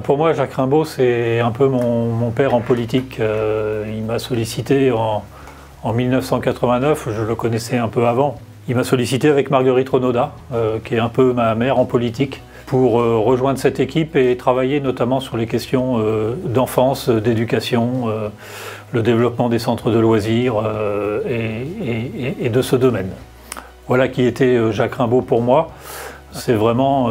Pour moi, Jacques Rimbaud, c'est un peu mon père en politique. Il m'a sollicité en 1989, je le connaissais un peu avant. Il m'a sollicité avec Marguerite Renaudin, qui est un peu ma mère en politique, pour rejoindre cette équipe et travailler notamment sur les questions d'enfance, d'éducation, le développement des centres de loisirs et de ce domaine. Voilà qui était Jacques Rimbaud pour moi. C'est vraiment,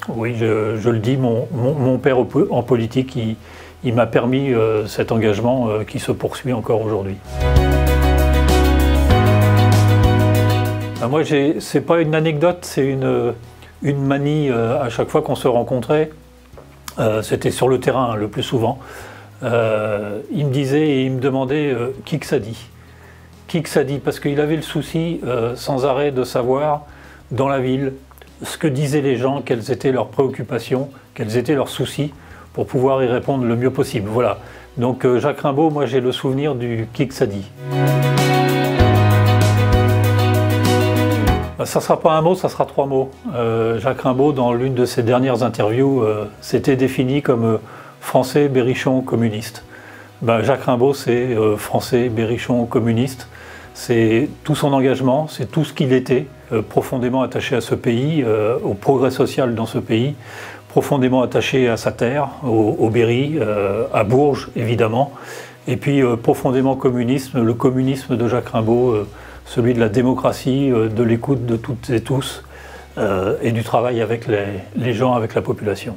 oui, je le dis, mon père en politique, il m'a permis cet engagement qui se poursuit encore aujourd'hui. Moi, c'est pas une anecdote, c'est une manie à chaque fois qu'on se rencontrait. C'était sur le terrain le plus souvent. Il me disait et il me demandait qui que ça dit. Qui que ça dit, parce qu'il avait le souci sans arrêt de savoir dans la ville ce que disaient les gens, quelles étaient leurs préoccupations, quels étaient leurs soucis, pour pouvoir y répondre le mieux possible. Voilà. Donc Jacques Rimbaud, moi j'ai le souvenir du qui que ça dit. Ça ne sera pas un mot, ça sera 3 mots. Jacques Rimbaud, dans l'une de ses dernières interviews, s'était défini comme français berrichon communiste. Jacques Rimbaud, c'est français berrichon communiste. C'est tout son engagement, c'est tout ce qu'il était, profondément attaché à ce pays, au progrès social dans ce pays, profondément attaché à sa terre, au Berry, à Bourges évidemment, et puis profondément communiste, le communisme de Jacques Rimbaud, celui de la démocratie, de l'écoute de toutes et tous, et du travail avec les gens, avec la population.